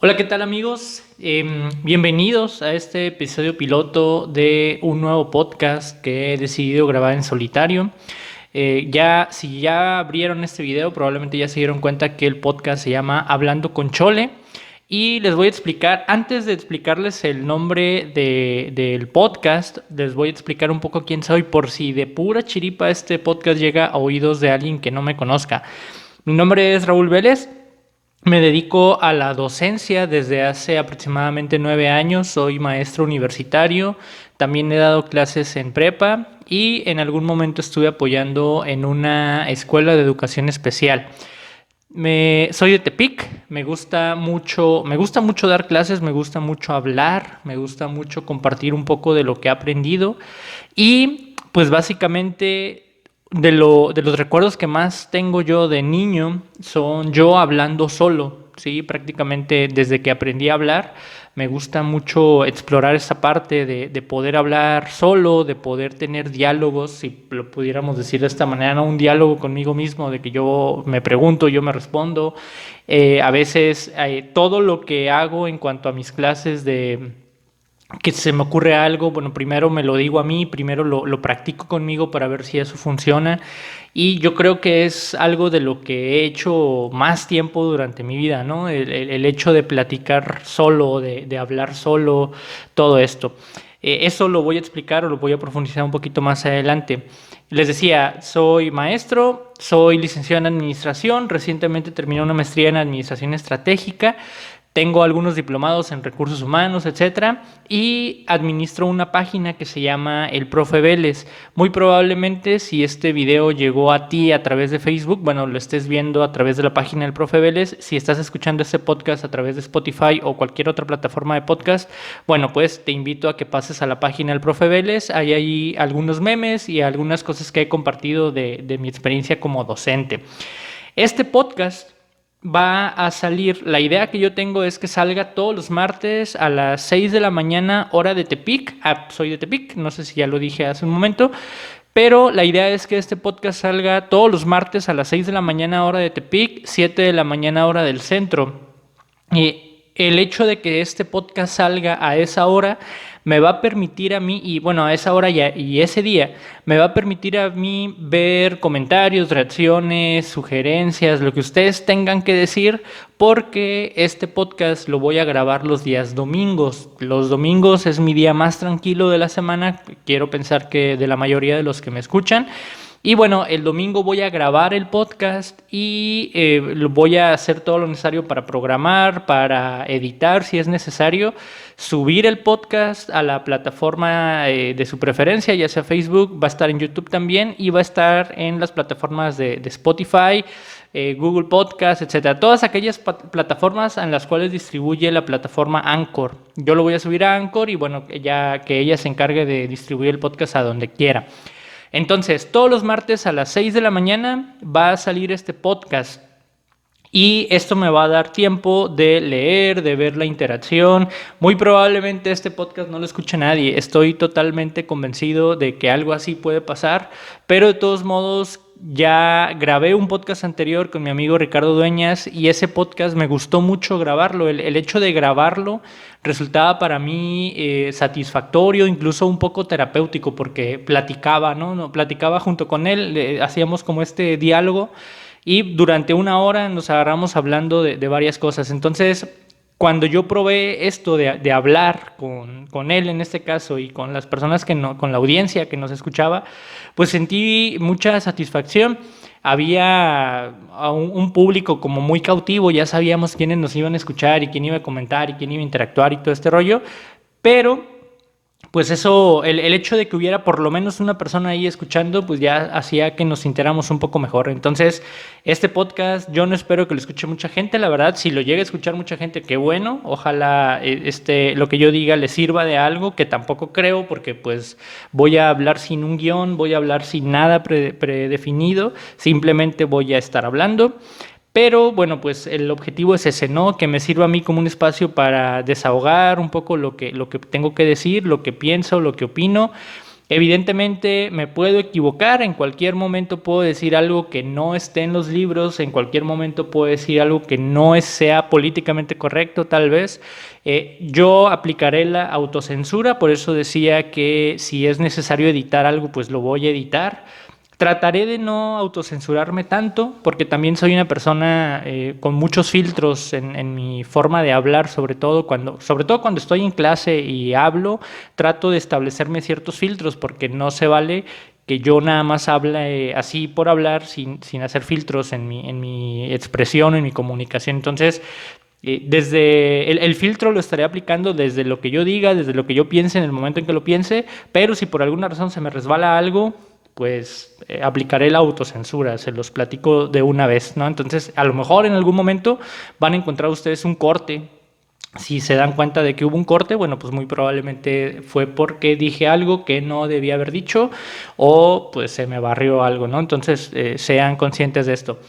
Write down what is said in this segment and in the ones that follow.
Hola, ¿qué tal amigos? Bienvenidos a este episodio piloto de un nuevo podcast que he decidido grabar en solitario. Si ya abrieron este video, probablemente ya se dieron cuenta que el podcast se llama Hablando con Chole. Y les voy a explicar, antes de explicarles el nombre del podcast, les voy a explicar un poco quién soy por si de pura chiripa este podcast llega a oídos de alguien que no me conozca. Mi nombre es Raúl Vélez. Me dedico a la docencia desde hace aproximadamente 9 años. Soy maestro universitario. También he dado clases en prepa y en algún momento estuve apoyando en una escuela de educación especial. Soy de Tepic, me gusta mucho dar clases, me gusta mucho hablar, me gusta mucho compartir un poco de lo que he aprendido y pues básicamente de los recuerdos que más tengo yo de niño son yo hablando solo, ¿sí? Prácticamente desde que aprendí a hablar me gusta mucho explorar esa parte de poder hablar solo, de poder tener diálogos, si lo pudiéramos decir de esta manera, ¿no? Un diálogo conmigo mismo, de que yo me pregunto, yo me respondo. A veces todo lo que hago en cuanto a mis clases que se me ocurre algo, bueno, primero me lo digo a mí, primero lo practico conmigo para ver si eso funciona y yo creo que es algo de lo que he hecho más tiempo durante mi vida, ¿no? El hecho de platicar solo, de hablar solo, todo esto. Eso lo voy a explicar o lo voy a profundizar un poquito más adelante. Les decía, soy maestro, soy licenciado en administración, recientemente terminé una maestría en administración estratégica. Tengo algunos diplomados en recursos humanos, etcétera, y administro una página que se llama El Profe Vélez. Muy probablemente si este video llegó a ti a través de Facebook, bueno, lo estés viendo a través de la página del Profe Vélez. Si estás escuchando este podcast a través de Spotify o cualquier otra plataforma de podcast, bueno, pues te invito a que pases a la página del Profe Vélez. Ahí hay algunos memes y algunas cosas que he compartido de mi experiencia como docente. Este podcast va a salir, la idea que yo tengo es que salga todos los martes a las 6 de la mañana, hora de Tepic. Soy de Tepic, no sé si ya lo dije hace un momento, pero la idea es que este podcast salga todos los martes a las 6 de la mañana, hora de Tepic, 7 de la mañana, hora del centro. Y el hecho de que este podcast salga a esa hora me va a permitir a mí, y bueno, a esa hora y ese día, me va a permitir a mí ver comentarios, reacciones, sugerencias, lo que ustedes tengan que decir, porque este podcast lo voy a grabar los días domingos. Los domingos es mi día más tranquilo de la semana, quiero pensar que de la mayoría de los que me escuchan. Y bueno, el domingo voy a grabar el podcast y voy a hacer todo lo necesario para programar, para editar si es necesario, subir el podcast a la plataforma de su preferencia, ya sea Facebook, va a estar en YouTube también y va a estar en las plataformas de Spotify, Google Podcast, etcétera. Todas aquellas plataformas en las cuales distribuye la plataforma Anchor. Yo lo voy a subir a Anchor y bueno, ya que ella se encargue de distribuir el podcast a donde quiera. Entonces, todos los martes a las 6 de la mañana va a salir este podcast. Y esto me va a dar tiempo de leer, de ver la interacción. Muy probablemente este podcast no lo escuche nadie. Estoy totalmente convencido de que algo así puede pasar. Pero de todos modos, ya grabé un podcast anterior con mi amigo Ricardo Dueñas y ese podcast me gustó mucho grabarlo. El hecho de grabarlo resultaba para mí satisfactorio, incluso un poco terapéutico, porque platicaba, ¿no? Platicaba junto con él, hacíamos como este diálogo. Y durante una hora nos agarramos hablando de varias cosas. Entonces, cuando yo probé esto de hablar con él en este caso y con las personas con la audiencia que nos escuchaba, pues sentí mucha satisfacción. Había un público como muy cautivo, ya sabíamos quiénes nos iban a escuchar y quién iba a comentar y quién iba a interactuar y todo este rollo, pero pues eso, el hecho de que hubiera por lo menos una persona ahí escuchando, pues ya hacía que nos sintiéramos un poco mejor. Entonces, este podcast yo no espero que lo escuche mucha gente, la verdad. Si lo llega a escuchar mucha gente, qué bueno. Ojalá lo que yo diga le sirva de algo, que tampoco creo, porque pues voy a hablar sin un guión, voy a hablar sin nada predefinido, simplemente voy a estar hablando. Pero bueno, pues el objetivo es ese, ¿no? Que me sirva a mí como un espacio para desahogar un poco lo que tengo que decir, lo que pienso, lo que opino. Evidentemente me puedo equivocar, en cualquier momento puedo decir algo que no esté en los libros, en cualquier momento puedo decir algo que no sea políticamente correcto tal vez. Yo aplicaré la autocensura, por eso decía que si es necesario editar algo, pues lo voy a editar. Trataré de no autocensurarme tanto, porque también soy una persona con muchos filtros en mi forma de hablar, sobre todo cuando estoy en clase y hablo, trato de establecerme ciertos filtros, porque no se vale que yo nada más hable así por hablar sin hacer filtros en mi expresión, en mi comunicación. Entonces, desde el filtro lo estaré aplicando desde lo que yo diga, desde lo que yo piense en el momento en que lo piense, pero si por alguna razón se me resbala algo, pues aplicaré la autocensura, se los platico de una vez, ¿no? Entonces, a lo mejor en algún momento van a encontrar ustedes un corte. Si se dan cuenta de que hubo un corte, bueno, pues muy probablemente fue porque dije algo que no debía haber dicho o pues se me barrió algo, ¿no? Entonces, sean conscientes de esto.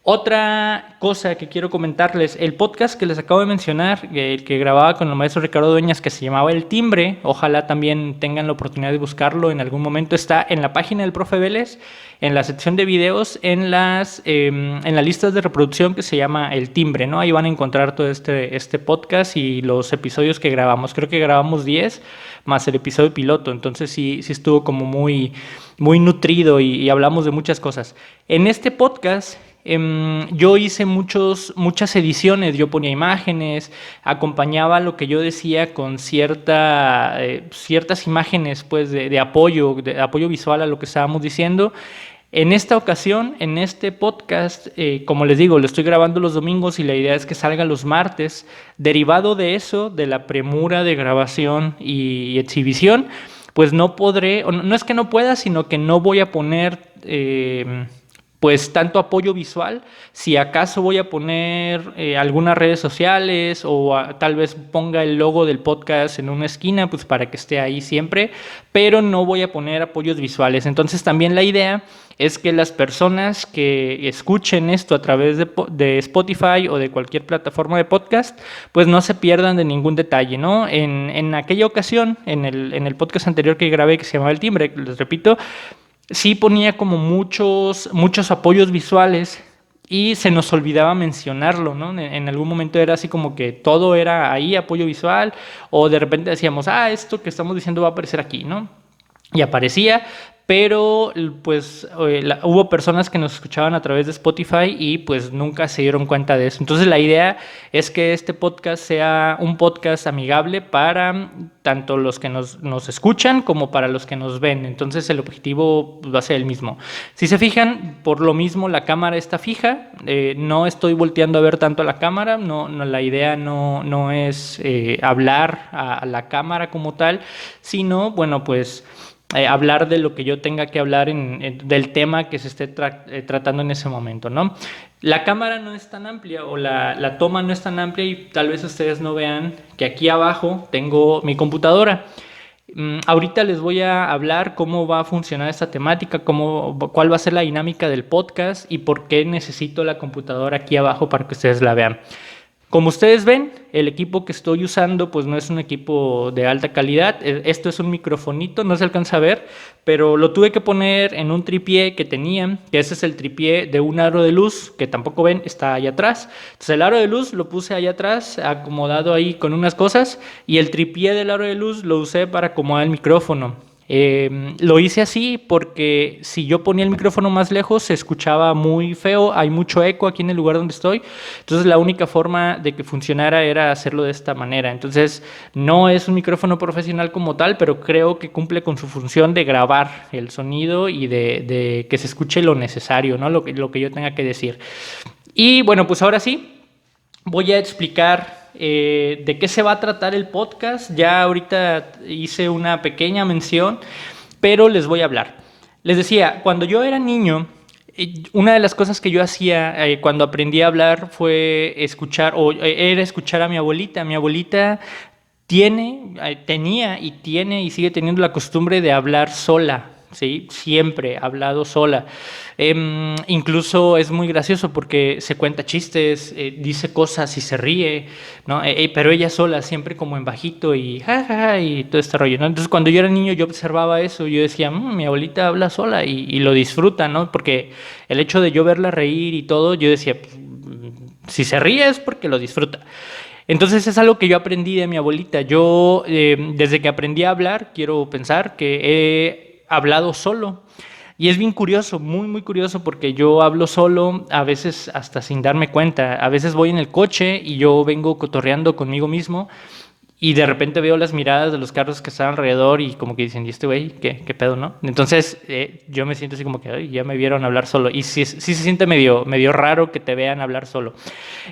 Otra cosa que quiero comentarles, el podcast que les acabo de mencionar, el que grababa con el maestro Ricardo Dueñas, que se llamaba El Timbre, ojalá también tengan la oportunidad de buscarlo en algún momento, está en la página del profe Vélez, en la sección de videos, en las listas de reproducción que se llama El Timbre, ¿no? Ahí van a encontrar todo este podcast y los episodios que grabamos. Creo que grabamos 10 más el episodio piloto, entonces sí estuvo como muy, muy nutrido y hablamos de muchas cosas. En este podcast yo hice muchas ediciones, yo ponía imágenes, acompañaba lo que yo decía con ciertas imágenes pues, de apoyo visual a lo que estábamos diciendo. En esta ocasión, en este podcast, como les digo, lo estoy grabando los domingos y la idea es que salga los martes. Derivado de eso, de la premura de grabación y exhibición, pues no podré, no es que no pueda, sino que no voy a poner pues tanto apoyo visual. Si acaso voy a poner algunas redes sociales o tal vez ponga el logo del podcast en una esquina, pues para que esté ahí siempre, pero no voy a poner apoyos visuales. Entonces también la idea es que las personas que escuchen esto a través de Spotify o de cualquier plataforma de podcast, pues no se pierdan de ningún detalle, ¿no? En aquella ocasión, en el podcast anterior que grabé que se llamaba El Timbre, les repito, sí ponía como muchos apoyos visuales y se nos olvidaba mencionarlo, ¿no? En algún momento era así como que todo era ahí, apoyo visual, o de repente decíamos, esto que estamos diciendo va a aparecer aquí, ¿no? Y aparecía, pero pues hubo personas que nos escuchaban a través de Spotify y pues nunca se dieron cuenta de eso. Entonces la idea es que este podcast sea un podcast amigable para tanto los que nos escuchan como para los que nos ven. Entonces el objetivo va a ser el mismo. Si se fijan, por lo mismo la cámara está fija, no estoy volteando a ver tanto a la cámara, la idea no es hablar a la cámara como tal, sino, bueno, pues hablar de lo que yo tenga que hablar del tema que se esté tratando en ese momento, ¿no? La cámara no es tan amplia o la toma no es tan amplia y tal vez ustedes no vean que aquí abajo tengo mi computadora. Ahorita les voy a hablar cómo va a funcionar esta temática, cuál va a ser la dinámica del podcast y por qué necesito la computadora aquí abajo para que ustedes la vean. Como ustedes ven, el equipo que estoy usando pues no es un equipo de alta calidad. Esto es un microfonito, no se alcanza a ver, pero lo tuve que poner en un tripié que tenía, que ese es el tripié de un aro de luz, que tampoco ven, está allá atrás. Entonces el aro de luz lo puse allá atrás, acomodado ahí con unas cosas, y el tripié del aro de luz lo usé para acomodar el micrófono. Lo hice así porque si yo ponía el micrófono más lejos se escuchaba muy feo, hay mucho eco aquí en el lugar donde estoy, entonces la única forma de que funcionara era hacerlo de esta manera. Entonces no es un micrófono profesional como tal, pero creo que cumple con su función de grabar el sonido y de que se escuche lo necesario, ¿no? Lo que yo tenga que decir. Y bueno, pues ahora sí voy a explicar de qué se va a tratar el podcast. Ya ahorita hice una pequeña mención, pero les voy a hablar. Les decía, cuando yo era niño, una de las cosas que yo hacía cuando aprendí a hablar fue era escuchar a mi abuelita. Mi abuelita tenía y tiene y sigue teniendo la costumbre de hablar sola. ¿sí? Siempre he hablado sola. Incluso es muy gracioso porque se cuenta chistes, dice cosas y se ríe, ¿no? Pero ella sola, siempre como en bajito y jajaja y todo este rollo, ¿no? Entonces cuando yo era niño yo observaba eso, yo decía, mi abuelita habla sola y lo disfruta, ¿no? Porque el hecho de yo verla reír y todo, yo decía, pues, si se ríe es porque lo disfruta. Entonces es algo que yo aprendí de mi abuelita. Yo, desde que aprendí a hablar, quiero pensar que he hablado solo. Y es bien curioso, muy, muy curioso, porque yo hablo solo, a veces hasta sin darme cuenta. A veces voy en el coche y yo vengo cotorreando conmigo mismo y de repente veo las miradas de los carros que están alrededor y como que dicen, ¿y este güey qué pedo, no? Entonces yo me siento así como que "Ay, ya me vieron hablar solo". Y sí, sí se siente medio raro que te vean hablar solo.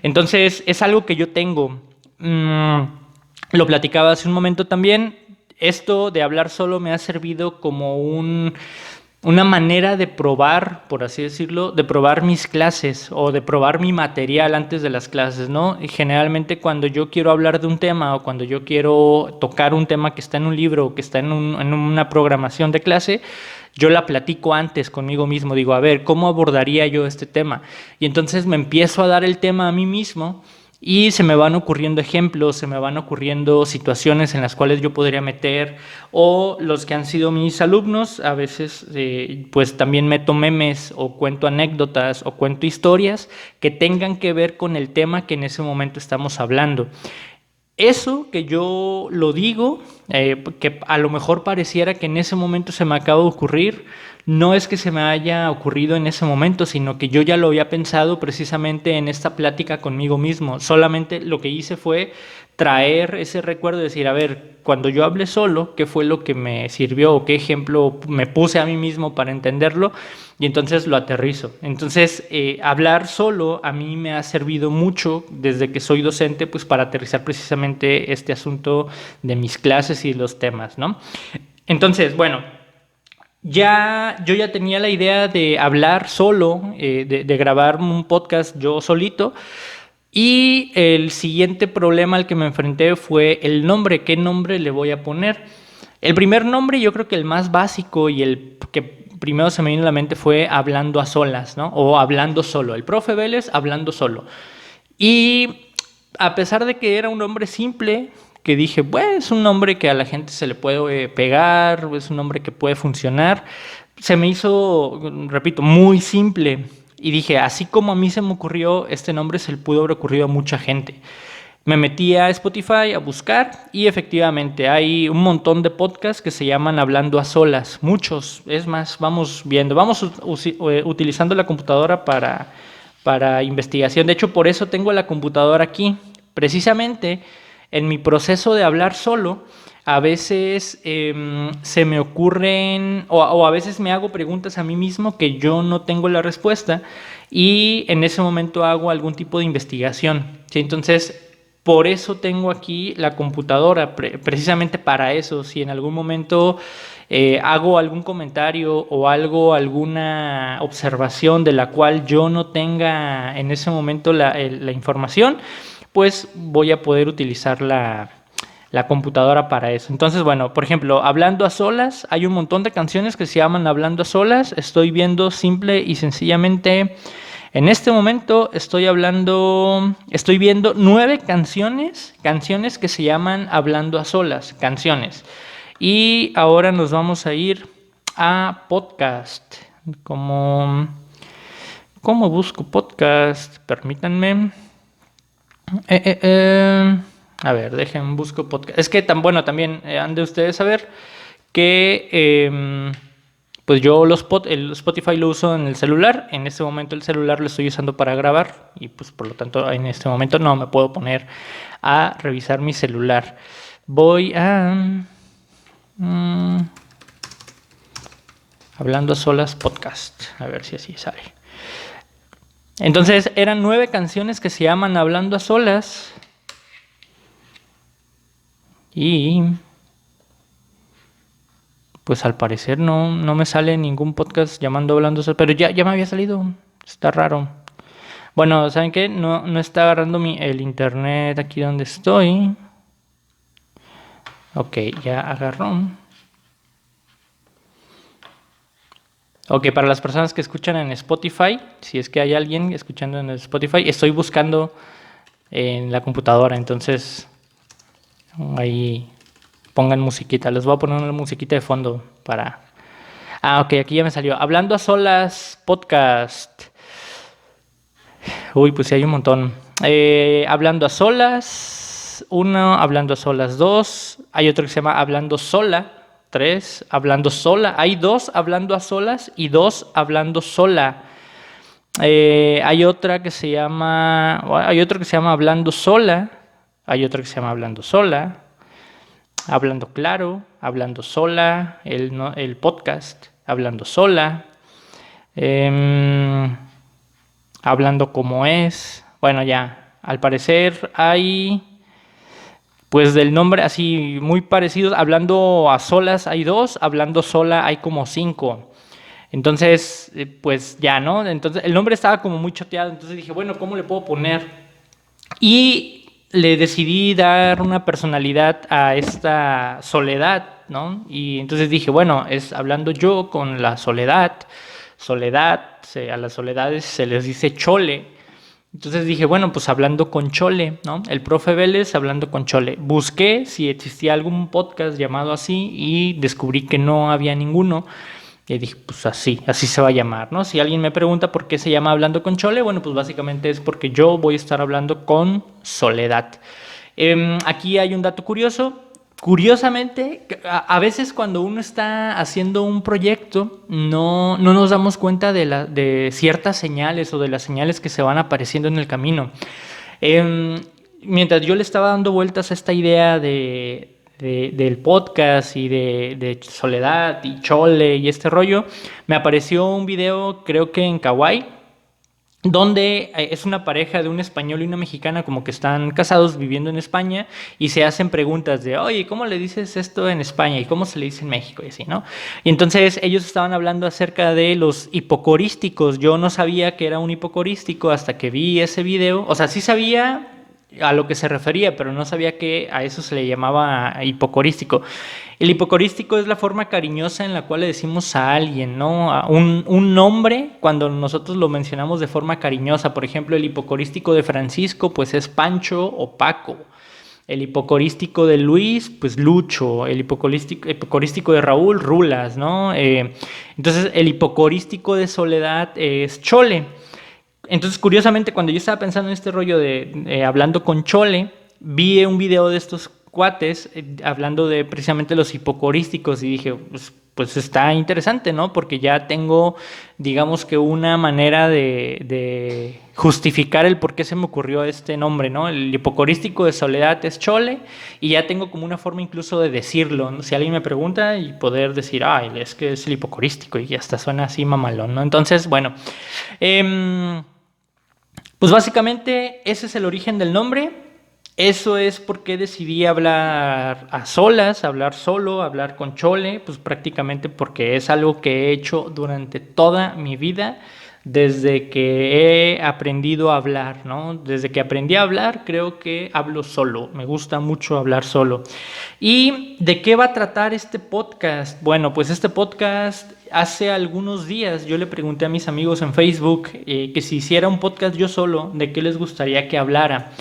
Entonces es algo que yo tengo. Lo platicaba hace un momento también. Esto de hablar solo me ha servido como una manera de probar, por así decirlo, de probar mis clases o de probar mi material antes de las clases, ¿no? Y generalmente cuando yo quiero hablar de un tema o cuando yo quiero tocar un tema que está en un libro o que está en una programación de clase, yo la platico antes conmigo mismo. Digo, a ver, ¿cómo abordaría yo este tema? Y entonces me empiezo a dar el tema a mí mismo y se me van ocurriendo ejemplos, se me van ocurriendo situaciones en las cuales yo podría meter, o los que han sido mis alumnos, a veces pues también meto memes o cuento anécdotas o cuento historias que tengan que ver con el tema que en ese momento estamos hablando. Eso que yo lo digo, que a lo mejor pareciera que en ese momento se me acaba de ocurrir, no es que se me haya ocurrido en ese momento, sino que yo ya lo había pensado precisamente en esta plática conmigo mismo. Solamente lo que hice fue traer ese recuerdo y decir, a ver, cuando yo hablé solo, ¿qué fue lo que me sirvió o qué ejemplo me puse a mí mismo para entenderlo? Y entonces lo aterrizo. Entonces, hablar solo a mí me ha servido mucho desde que soy docente, pues para aterrizar precisamente este asunto de mis clases y los temas, ¿no? Entonces, bueno, yo ya tenía la idea de hablar solo, de grabar un podcast yo solito. Y el siguiente problema al que me enfrenté fue el nombre. ¿Qué nombre le voy a poner? El primer nombre, yo creo que el más básico y el que primero se me vino a la mente fue Hablando a Solas, ¿no? O Hablando Solo. El profe Vélez hablando solo. Y a pesar de que era un nombre simple, que dije, bueno, es un nombre que a la gente se le puede pegar, es un nombre que puede funcionar, se me hizo, repito, muy simple. Y dije, así como a mí se me ocurrió, este nombre se le pudo haber ocurrido a mucha gente. Me metí a Spotify a buscar y efectivamente hay un montón de podcasts que se llaman Hablando a Solas, muchos. Es más, vamos viendo, vamos utilizando la computadora para investigación. De hecho, por eso tengo la computadora aquí. Precisamente en mi proceso de hablar solo, a veces se me ocurren o a veces me hago preguntas a mí mismo que yo no tengo la respuesta y en ese momento hago algún tipo de investigación, ¿sí? Entonces, por eso tengo aquí la computadora, precisamente para eso. Si en algún momento hago algún comentario o alguna observación de la cual yo no tenga en ese momento la información, pues voy a poder utilizar la computadora para eso. Entonces, bueno, por ejemplo, Hablando a Solas, hay un montón de canciones que se llaman Hablando a Solas. Estoy viendo simple y sencillamente, en este momento estoy viendo 9 canciones que se llaman Hablando a Solas, canciones. Y ahora nos vamos a ir a podcast. ¿Cómo busco podcast? Permítanme. A ver, dejen, busco podcast. Es que también han de ustedes saber que pues yo el Spotify lo uso en el celular. En este momento el celular lo estoy usando para grabar y pues por lo tanto en este momento no me puedo poner a revisar mi celular. Voy a Hablando a Solas podcast. A ver si así sale. Entonces eran 9 canciones que se llaman Hablando a Solas. Y pues al parecer no me sale ningún podcast llamando Hablando a Solas. Pero ya me había salido. Está raro. Bueno, ¿saben qué? No está agarrando el internet aquí donde estoy. Ok, ya agarró. Ok, para las personas que escuchan en Spotify, si es que hay alguien escuchando en Spotify, estoy buscando en la computadora, entonces ahí pongan musiquita. Les voy a poner una musiquita de fondo para... Ah, ok, aquí ya me salió. Hablando a solas, podcast. Uy, pues sí hay un montón. Hablando a solas, uno, hablando a solas, dos. Hay otro que se llama Hablando sola, tres, hablando sola. Hay dos hablando a solas y dos hablando sola. Hay otra que se llama, hay otro que se llama Hablando sola. Hay otra que se llama Hablando sola. Hablando claro, hablando sola, el podcast, hablando sola. Em, Hablando como es. Bueno, ya, al parecer hay, pues del nombre así muy parecidos. Hablando a solas hay dos, hablando sola hay como cinco. Entonces, pues ya, ¿no? Entonces el nombre estaba como muy choteado, entonces dije, bueno, ¿cómo le puedo poner? Y le decidí dar una personalidad a esta soledad, ¿no? Y entonces dije, bueno, es hablando yo con la soledad. Soledad, a las soledades se les dice chole. Entonces dije, bueno, pues hablando con Chole, ¿no? El profe Vélez hablando con Chole. Busqué si existía algún podcast llamado así y descubrí que no había ninguno. Y dije, pues así se va a llamar, ¿no? Si alguien me pregunta por qué se llama Hablando con Chole, bueno, pues básicamente es porque yo voy a estar hablando con Soledad. Aquí hay un dato curioso. Curiosamente, a veces cuando uno está haciendo un proyecto, no nos damos cuenta de ciertas señales o de las señales que se van apareciendo en el camino. Eh, Mientras yo le estaba dando vueltas a esta idea del podcast y de Soledad y Chole y este rollo, me apareció un video, creo que en Kawaii, donde es una pareja de un español y una mexicana como que están casados viviendo en España y se hacen preguntas de, oye, ¿cómo le dices esto en España y cómo se le dice en México? Y así, ¿no? Y entonces ellos estaban hablando acerca de los hipocorísticos. Yo no sabía que era un hipocorístico hasta que vi ese video. O sea, sí sabía a lo que se refería, pero no sabía que a eso se le llamaba hipocorístico. El hipocorístico es la forma cariñosa en la cual le decimos a alguien, ¿no? A un nombre cuando nosotros lo mencionamos de forma cariñosa. Por ejemplo, el hipocorístico de Francisco, pues es Pancho o Paco. El hipocorístico de Luis, pues Lucho. El hipocorístico de Raúl, Rulas, ¿no? Entonces, el hipocorístico de Soledad es Chole. Entonces, curiosamente, cuando yo estaba pensando en este rollo de hablando con Chole, vi un video de estos cuates hablando de precisamente los hipocorísticos y dije, pues está interesante, ¿no? Porque ya tengo, digamos que una manera de justificar el por qué se me ocurrió este nombre, ¿no? El hipocorístico de Soledad es Chole y ya tengo como una forma incluso de decirlo, ¿no? Si alguien me pregunta y poder decir, ah, es que es el hipocorístico y hasta suena así mamalón, ¿no? Entonces, bueno, pues básicamente ese es el origen del nombre. Eso es porque decidí hablar a solas, hablar solo, hablar con Chole, pues prácticamente porque es algo que he hecho durante toda mi vida, desde que he aprendido a hablar, ¿no? Desde que aprendí a hablar, creo que hablo solo, me gusta mucho hablar solo. ¿Y de qué va a tratar este podcast? Bueno, pues este podcast, hace algunos días yo le pregunté a mis amigos en Facebook que si hiciera un podcast yo solo, ¿de qué les gustaría que hablara?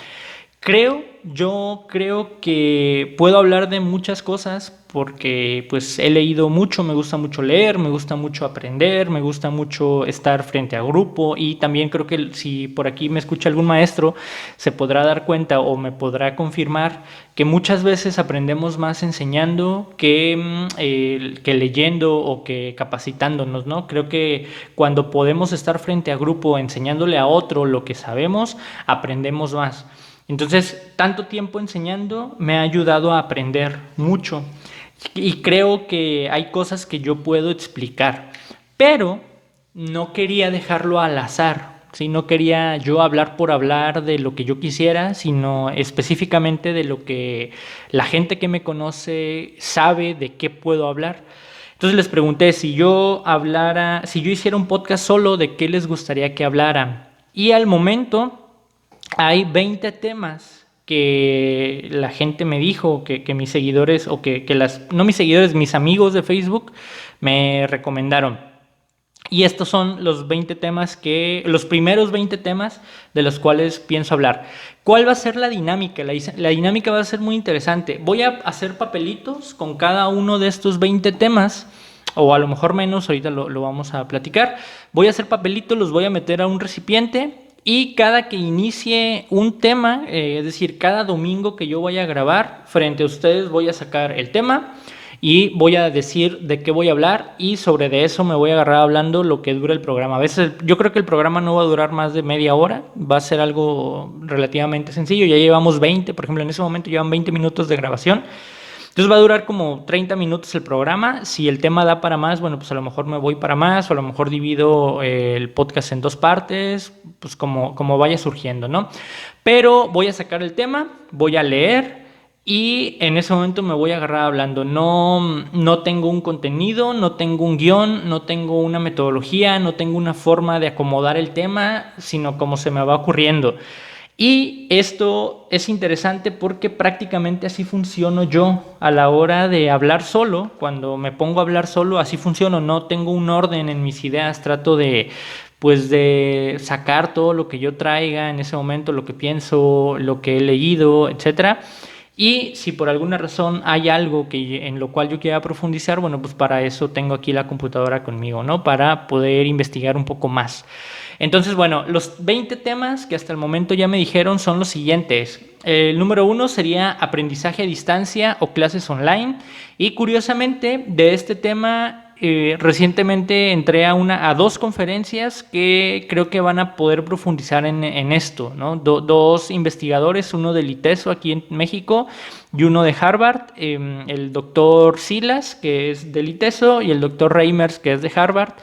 Yo creo que puedo hablar de muchas cosas porque pues he leído mucho, me gusta mucho leer, me gusta mucho aprender, me gusta mucho estar frente a grupo y también creo que si por aquí me escucha algún maestro se podrá dar cuenta o me podrá confirmar que muchas veces aprendemos más enseñando que leyendo o que capacitándonos, ¿no? Creo que cuando podemos estar frente a grupo enseñándole a otro lo que sabemos, aprendemos más. Entonces, tanto tiempo enseñando me ha ayudado a aprender mucho y creo que hay cosas que yo puedo explicar, pero no quería dejarlo al azar, ¿sí? No quería yo hablar por hablar de lo que yo quisiera, sino específicamente de lo que la gente que me conoce sabe de qué puedo hablar. Entonces les pregunté si yo hablara, si yo hiciera un podcast solo, ¿de qué les gustaría que hablara? Y al momento hay 20 temas que la gente me dijo, que mis seguidores, o no mis seguidores, mis amigos de Facebook me recomendaron. Y estos son los los primeros 20 temas de los cuales pienso hablar. ¿Cuál va a ser la dinámica? La dinámica va a ser muy interesante. Voy a hacer papelitos con cada uno de estos 20 temas, o a lo mejor menos, ahorita lo vamos a platicar. Voy a hacer papelitos, los voy a meter a un recipiente y cada que inicie un tema, es decir, cada domingo que yo vaya a grabar, frente a ustedes voy a sacar el tema y voy a decir de qué voy a hablar y sobre de eso me voy a agarrar hablando lo que dura el programa. A veces yo creo que el programa no va a durar más de media hora, va a ser algo relativamente sencillo. Ya llevamos 20, por ejemplo, en ese momento llevan 20 minutos de grabación. Entonces va a durar como 30 minutos el programa. Si el tema da para más, bueno, pues a lo mejor me voy para más, o a lo mejor divido el podcast en 2 partes, pues como vaya surgiendo, ¿no? Pero voy a sacar el tema, voy a leer y en ese momento me voy a agarrar hablando. No tengo un contenido, no tengo un guión, no tengo una metodología, no tengo una forma de acomodar el tema, sino como se me va ocurriendo. Y esto es interesante porque prácticamente así funciono yo a la hora de hablar solo. Cuando me pongo a hablar solo, así funciono. No tengo un orden en mis ideas, trato de sacar todo lo que yo traiga en ese momento, lo que pienso, lo que he leído, etcétera. Y si por alguna razón hay algo en lo cual yo quiera profundizar, bueno, pues para eso tengo aquí la computadora conmigo, ¿no? Para poder investigar un poco más. Entonces, bueno, los 20 temas que hasta el momento ya me dijeron son los siguientes. El número 1 sería aprendizaje a distancia o clases online. Y curiosamente, de este tema, recientemente entré a 2 conferencias que creo que van a poder profundizar en esto, ¿no? 2 investigadores, uno del ITESO aquí en México y uno de Harvard, el doctor Silas, que es del ITESO, y el doctor Reimers, que es de Harvard.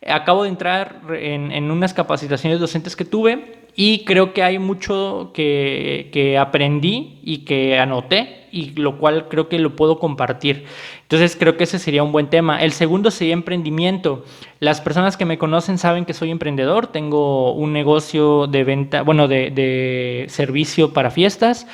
Acabo de entrar en unas capacitaciones docentes que tuve y creo que hay mucho que aprendí y que anoté, y lo cual creo que lo puedo compartir. Entonces creo que ese sería un buen tema. El segundo sería emprendimiento. Las personas que me conocen saben que soy emprendedor. Tengo un negocio de venta, bueno, de servicio para fiestas.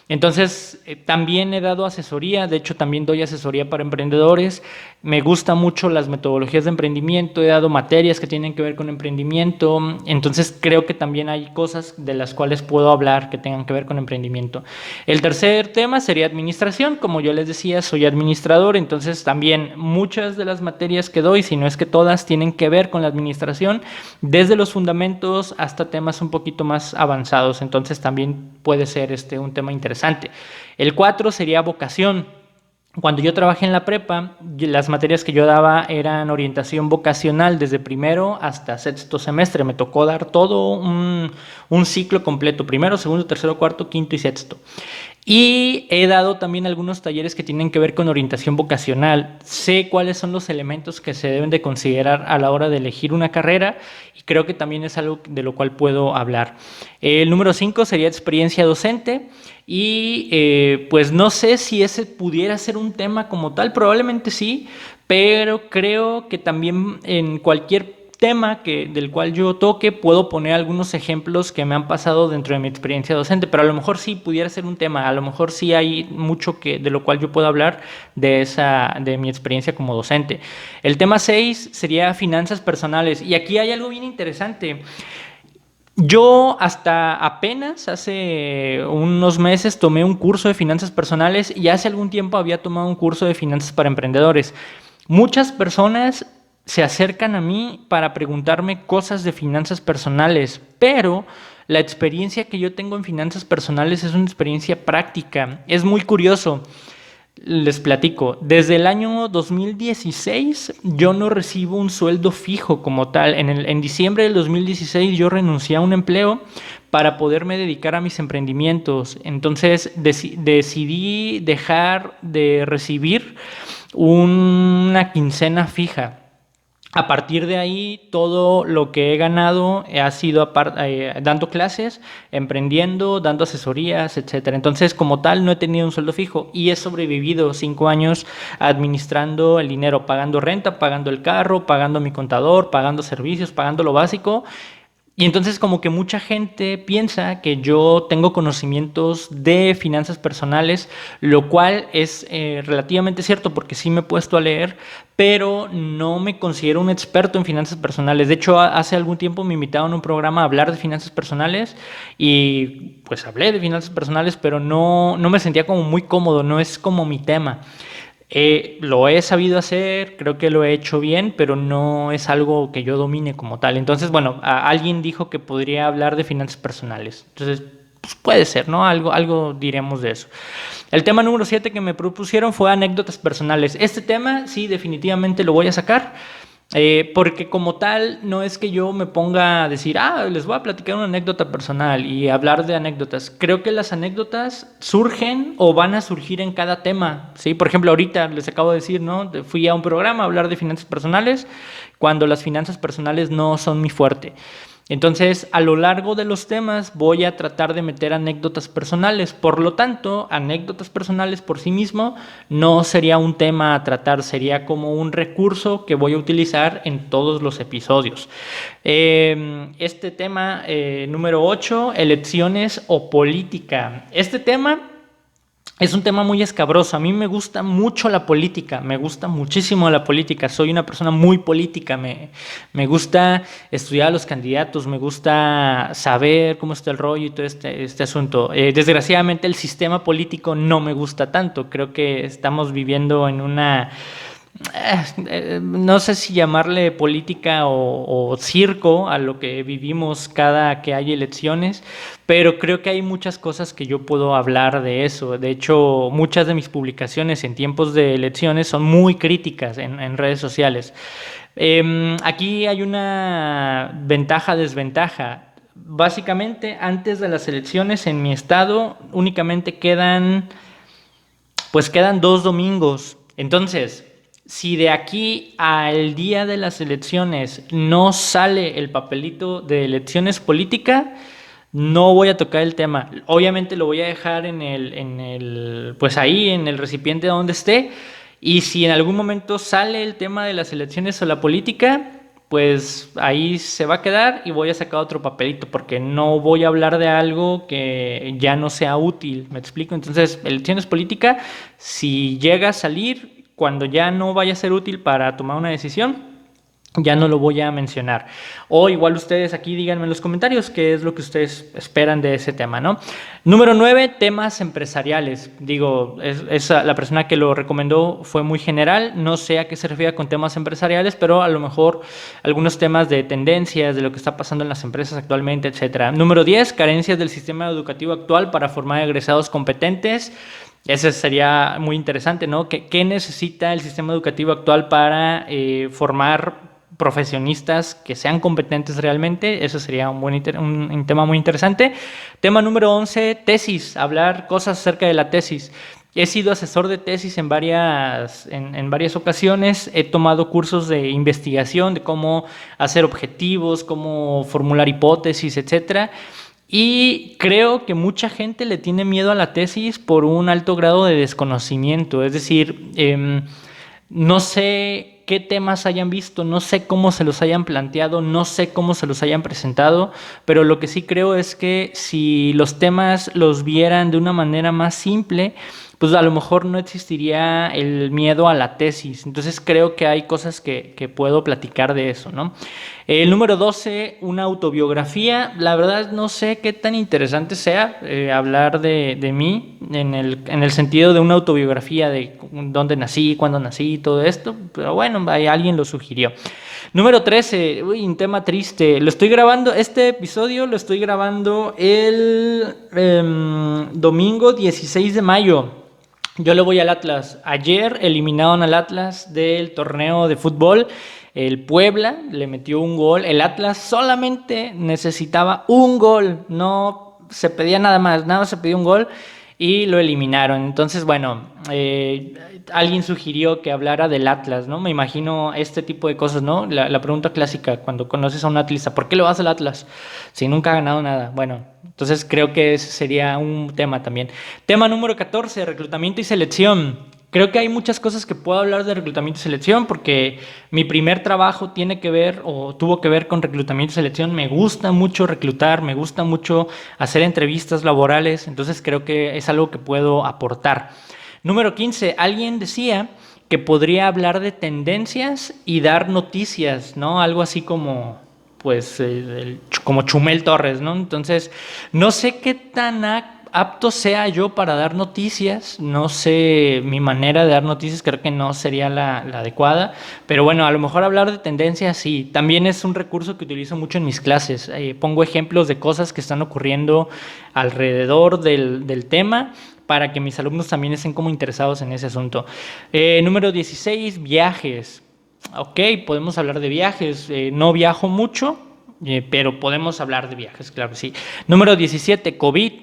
Entonces, también he dado asesoría, de hecho también doy asesoría para emprendedores. Me gustan mucho las metodologías de emprendimiento, he dado materias que tienen que ver con emprendimiento, entonces creo que también hay cosas de las cuales puedo hablar que tengan que ver con emprendimiento. El tercer tema sería administración. Como yo les decía, soy administrador, entonces también muchas de las materias que doy, si no es que todas, tienen que ver con la administración, desde los fundamentos hasta temas un poquito más avanzados, entonces también puede ser un tema interesante. El 4 sería vocación. Cuando yo trabajé en la prepa, las materias que yo daba eran orientación vocacional desde primero hasta sexto semestre. Me tocó dar todo un ciclo completo, primero, segundo, tercero, cuarto, quinto y sexto. Y he dado también algunos talleres que tienen que ver con orientación vocacional. Sé cuáles son los elementos que se deben de considerar a la hora de elegir una carrera y creo que también es algo de lo cual puedo hablar. El número 5 sería experiencia docente. Y pues no sé si ese pudiera ser un tema como tal, probablemente sí, pero creo que también en cualquier tema del cual yo toque puedo poner algunos ejemplos que me han pasado dentro de mi experiencia docente, pero a lo mejor sí pudiera ser un tema, a lo mejor sí hay mucho de lo cual yo puedo hablar de mi experiencia como docente. El tema 6 sería finanzas personales, y aquí hay algo bien interesante. Yo hasta apenas hace unos meses tomé un curso de finanzas personales y hace algún tiempo había tomado un curso de finanzas para emprendedores. Muchas personas se acercan a mí para preguntarme cosas de finanzas personales, pero la experiencia que yo tengo en finanzas personales es una experiencia práctica. Es muy curioso. Les platico, desde el año 2016 yo no recibo un sueldo fijo como tal. En diciembre del 2016 yo renuncié a un empleo para poderme dedicar a mis emprendimientos. Entonces decidí dejar de recibir una quincena fija. A partir de ahí, todo lo que he ganado ha sido dando clases, emprendiendo, dando asesorías, etcétera. Entonces, como tal, no he tenido un sueldo fijo y he sobrevivido 5 años administrando el dinero, pagando renta, pagando el carro, pagando mi contador, pagando servicios, pagando lo básico. Y entonces como que mucha gente piensa que yo tengo conocimientos de finanzas personales, lo cual es relativamente cierto porque sí me he puesto a leer, pero no me considero un experto en finanzas personales. De hecho, hace algún tiempo me invitaron a un programa a hablar de finanzas personales y pues hablé de finanzas personales, pero no me sentía como muy cómodo, no es como mi tema. Lo he sabido hacer, creo que lo he hecho bien, pero no es algo que yo domine como tal. Entonces, bueno, alguien dijo que podría hablar de finanzas personales. Entonces, pues puede ser, ¿no? Algo diremos de eso. El tema número 7 que me propusieron fue anécdotas personales. Este tema, sí, definitivamente lo voy a sacar. Porque como tal, no es que yo me ponga a decir, les voy a platicar una anécdota personal y hablar de anécdotas. Creo que las anécdotas surgen o van a surgir en cada tema, ¿sí? Por ejemplo, ahorita les acabo de decir, ¿no? Fui a un programa a hablar de finanzas personales cuando las finanzas personales no son mi fuerte. Entonces, a lo largo de los temas voy a tratar de meter anécdotas personales. Por lo tanto, anécdotas personales por sí mismo no sería un tema a tratar, sería como un recurso que voy a utilizar en todos los episodios. Este tema número 8, elecciones o política. Este tema es un tema muy escabroso. A mí me gusta mucho la política, me gusta muchísimo la política. Soy una persona muy política, me gusta estudiar a los candidatos, me gusta saber cómo está el rollo y todo este asunto. Desgraciadamente el sistema político no me gusta tanto. Creo que estamos viviendo en una... no sé si llamarle política o circo a lo que vivimos cada que hay elecciones, pero creo que hay muchas cosas que yo puedo hablar de eso. De hecho, muchas de mis publicaciones en tiempos de elecciones son muy críticas en redes sociales. Aquí hay una ventaja-desventaja. Básicamente, antes de las elecciones en mi estado únicamente quedan 2 domingos. Entonces, si de aquí al día de las elecciones no sale el papelito de elecciones política, no voy a tocar el tema. Obviamente lo voy a dejar pues ahí en el recipiente donde esté. Y si en algún momento sale el tema de las elecciones o la política, pues ahí se va a quedar y voy a sacar otro papelito porque no voy a hablar de algo que ya no sea útil, ¿me explico? Entonces, elecciones política, si llega a salir cuando ya no vaya a ser útil para tomar una decisión, ya no lo voy a mencionar. O igual ustedes aquí díganme en los comentarios qué es lo que ustedes esperan de ese tema, ¿no? Número 9, temas empresariales. Digo, la persona que lo recomendó fue muy general. No sé a qué se refiere con temas empresariales, pero a lo mejor algunos temas de tendencias, de lo que está pasando en las empresas actualmente, etcétera. Número 10, carencias del sistema educativo actual para formar egresados competentes. Ese sería muy interesante, ¿no? ¿Qué necesita el sistema educativo actual para formar profesionistas que sean competentes realmente? Eso sería un tema muy interesante. Tema número 11, tesis, hablar cosas acerca de la tesis. He sido asesor de tesis en varias ocasiones, he tomado cursos de investigación, de cómo hacer objetivos, cómo formular hipótesis, etcétera. Y creo que mucha gente le tiene miedo a la tesis por un alto grado de desconocimiento. Es decir, no sé qué temas hayan visto, no sé cómo se los hayan planteado, no sé cómo se los hayan presentado, pero lo que sí creo es que si los temas los vieran de una manera más simple, pues a lo mejor no existiría el miedo a la tesis. Entonces creo que hay cosas que puedo platicar de eso, ¿no? El número 12, una autobiografía. La verdad no sé qué tan interesante sea hablar de mí en el sentido de una autobiografía, de dónde nací, cuándo nací, todo esto, pero bueno, alguien lo sugirió. Número 13, un tema triste. Este episodio lo estoy grabando el domingo 16 de mayo. Yo le voy al Atlas. Ayer eliminaron al Atlas del torneo de fútbol. El Puebla le metió un gol. El Atlas solamente necesitaba un gol. No se pedía nada más se pedía un gol y lo eliminaron. Entonces, bueno, alguien sugirió que hablara del Atlas, ¿no? Me imagino este tipo de cosas, ¿no? La pregunta clásica cuando conoces a un atlista, ¿por qué le vas al Atlas si nunca ha ganado nada? Bueno, entonces creo que ese sería un tema también. Tema número 14, reclutamiento y selección. creo que hay muchas cosas que puedo hablar de reclutamiento y selección porque mi primer trabajo tiene que ver o tuvo que ver con reclutamiento y selección. Me gusta mucho reclutar, me gusta mucho hacer entrevistas laborales, entonces creo que es algo que puedo aportar. Número 15, alguien decía que podría hablar de tendencias y dar noticias, ¿no? Algo así como, pues, como Chumel Torres, ¿no? Entonces, no sé qué tan apto sea yo para dar noticias, no sé, mi manera de dar noticias creo que no sería la adecuada, pero bueno, a lo mejor hablar de tendencias sí, también es un recurso que utilizo mucho en mis clases, pongo ejemplos de cosas que están ocurriendo alrededor del tema para que mis alumnos también estén como interesados en ese asunto. Número 16, viajes. Ok, podemos hablar de viajes. No viajo mucho, pero podemos hablar de viajes, claro que sí. Número 17, COVID.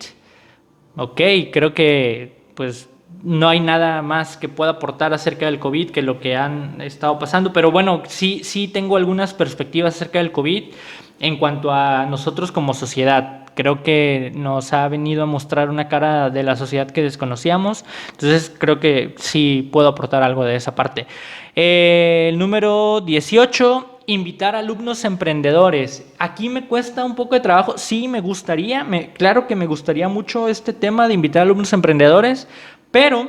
Ok, creo que pues no hay nada más que pueda aportar acerca del COVID que lo que han estado pasando, pero bueno, sí tengo algunas perspectivas acerca del COVID en cuanto a nosotros como sociedad. Creo que nos ha venido a mostrar una cara de la sociedad que desconocíamos, entonces creo que sí puedo aportar algo de esa parte. El número 18, invitar a alumnos emprendedores. Aquí me cuesta un poco de trabajo. Sí, me gustaría, claro que me gustaría mucho este tema de invitar a alumnos emprendedores, pero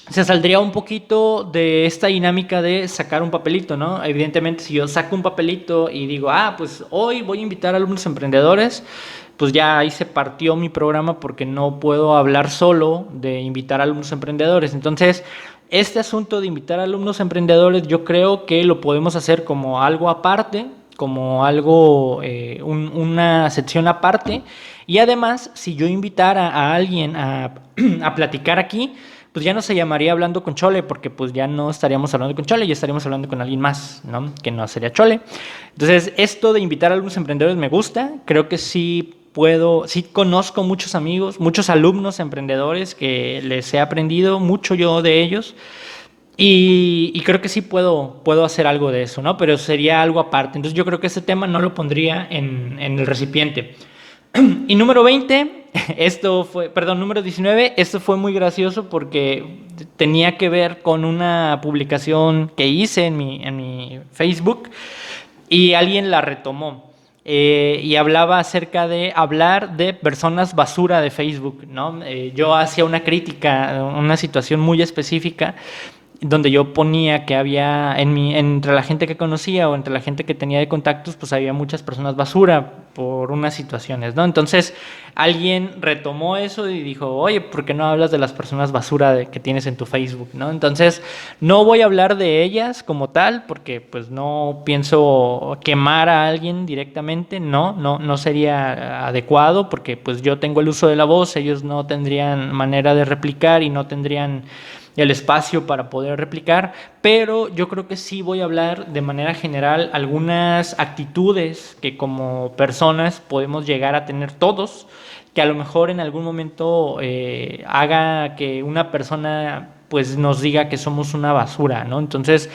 se saldría un poquito de esta dinámica de sacar un papelito, ¿no? Evidentemente, si yo saco un papelito y digo, pues hoy voy a invitar a alumnos emprendedores, pues ya ahí se partió mi programa porque no puedo hablar solo de invitar a alumnos emprendedores. Entonces, este asunto de invitar a alumnos emprendedores yo creo que lo podemos hacer como algo aparte, como algo, una sección aparte. Y además, si yo invitara a alguien a platicar aquí, pues ya no se llamaría Hablando con Chole, porque pues ya no estaríamos hablando con Chole, ya estaríamos hablando con alguien más, ¿no? Que no sería Chole. Entonces, esto de invitar a algunos emprendedores me gusta, creo que sí conozco muchos amigos, muchos alumnos emprendedores que les he aprendido mucho yo de ellos. Y creo que sí puedo hacer algo de eso, ¿no? Pero sería algo aparte. Entonces yo creo que ese tema no lo pondría en el recipiente. Y número 20, número 19, esto fue muy gracioso porque tenía que ver con una publicación que hice en mi Facebook y alguien la retomó. Y hablaba acerca de hablar de personas basura de Facebook, ¿no? Yo hacía una crítica, una situación muy específica donde yo ponía que había entre la gente que conocía o entre la gente que tenía de contactos, pues había muchas personas basura por unas situaciones, ¿no? Entonces alguien retomó eso y dijo, oye, ¿por qué no hablas de las personas basura que tienes en tu Facebook, ¿no? Entonces no voy a hablar de ellas como tal porque pues no pienso quemar a alguien directamente, no sería adecuado porque pues yo tengo el uso de la voz, ellos no tendrían manera de replicar y no tendrían el espacio para poder replicar, pero yo creo que sí voy a hablar de manera general algunas actitudes que como personas podemos llegar a tener todos, que a lo mejor en algún momento haga que una persona pues nos diga que somos una basura, ¿no? Entonces,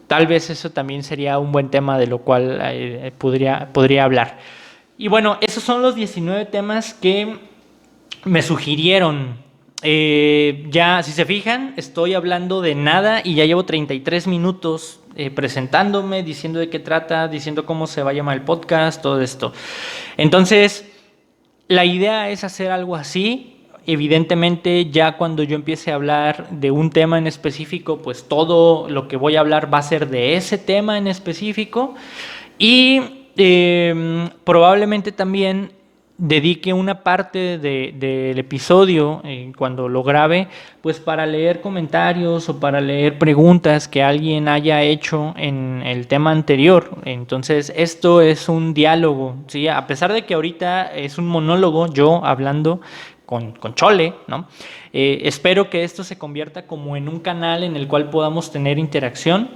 tal vez eso también sería un buen tema de lo cual podría hablar. Y bueno, esos son los 19 temas que me sugirieron. Ya, si se fijan, estoy hablando de nada y ya llevo 33 minutos presentándome, diciendo de qué trata, diciendo cómo se va a llamar el podcast, todo esto. Entonces, la idea es hacer algo así. Evidentemente, ya cuando yo empiece a hablar de un tema en específico, pues todo lo que voy a hablar va a ser de ese tema en específico. Y probablemente también dedique una parte del episodio cuando lo grabe, pues para leer comentarios o para leer preguntas que alguien haya hecho en el tema anterior. Entonces esto es un diálogo, ¿sí? A pesar de que ahorita es un monólogo, yo hablando con Chole, ¿no? Espero que esto se convierta como en un canal en el cual podamos tener interacción,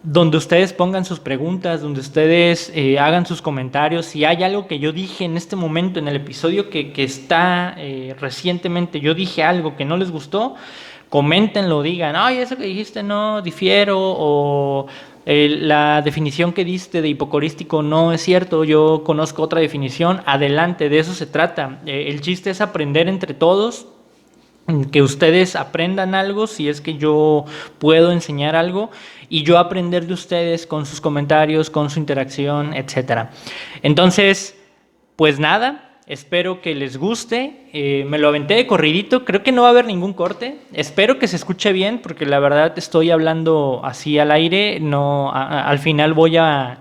donde ustedes pongan sus preguntas, donde ustedes hagan sus comentarios. Si hay algo que yo dije en este momento, en el episodio que está recientemente, yo dije algo que no les gustó, coméntenlo, digan, ay, eso que dijiste no, difiero, o la definición que diste de hipocorístico no es cierto, yo conozco otra definición, adelante, de eso se trata. El chiste es aprender entre todos que ustedes aprendan algo, si es que yo puedo enseñar algo, y yo aprender de ustedes con sus comentarios, con su interacción, etcétera. Entonces, pues nada, espero que les guste. Me lo aventé de corridito, creo que no va a haber ningún corte. Espero que se escuche bien, porque la verdad estoy hablando así al aire. No, al final voy a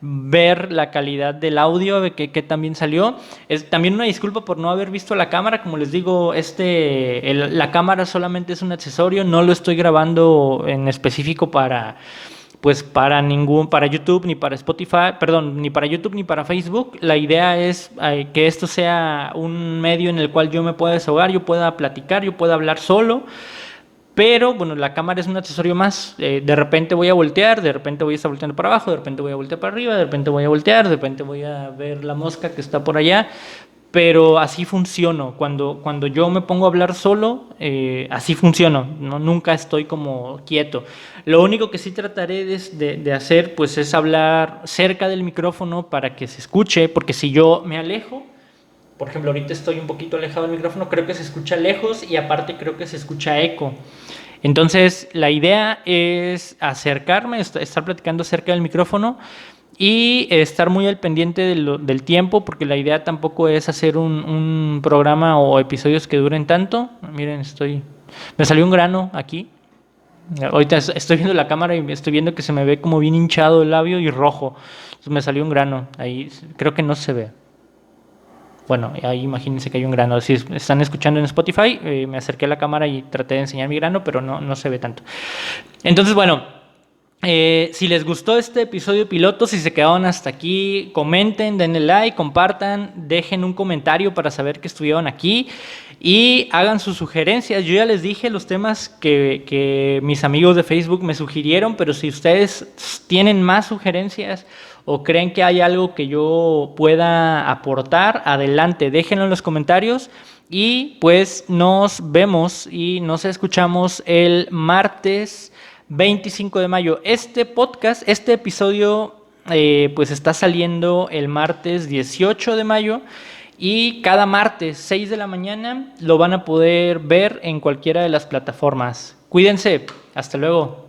ver la calidad del audio, de que también salió. Es también una disculpa por no haber visto la cámara. Como les digo, la cámara solamente es un accesorio, no lo estoy grabando en específico para YouTube ni para Spotify, perdón, ni para YouTube ni para Facebook. La idea es que esto sea un medio en el cual yo me pueda desahogar, yo pueda platicar, yo pueda hablar solo. Pero bueno, la cámara es un accesorio más. De repente voy a voltear, de repente voy a estar volteando para abajo, de repente voy a voltear para arriba, de repente voy a voltear, de repente voy a ver la mosca que está por allá. Pero así funciono. Cuando yo me pongo a hablar solo, así funciono. No, nunca estoy como quieto. Lo único que sí trataré de hacer pues es hablar cerca del micrófono para que se escuche, porque si yo me alejo, por ejemplo, ahorita estoy un poquito alejado del micrófono, creo que se escucha lejos y aparte creo que se escucha eco. Entonces, la idea es acercarme, estar platicando cerca del micrófono y estar muy al pendiente del tiempo, porque la idea tampoco es hacer un programa o episodios que duren tanto. Miren, me salió un grano aquí. Ahorita estoy viendo la cámara y estoy viendo que se me ve como bien hinchado el labio y rojo. Entonces me salió un grano. Ahí creo que no se ve. Bueno, ahí imagínense que hay un grano. Si están escuchando en Spotify, me acerqué a la cámara y traté de enseñar mi grano, pero no se ve tanto. Entonces, bueno, si les gustó este episodio piloto, si se quedaron hasta aquí, comenten, denle like, compartan, dejen un comentario para saber que estuvieron aquí y hagan sus sugerencias. Yo ya les dije los temas que mis amigos de Facebook me sugirieron, pero si ustedes tienen más sugerencias o creen que hay algo que yo pueda aportar, adelante, déjenlo en los comentarios. Y pues nos vemos y nos escuchamos el martes 25 de mayo. Este episodio, pues está saliendo el martes 18 de mayo. Y cada martes 6 de la mañana lo van a poder ver en cualquiera de las plataformas. Cuídense, hasta luego.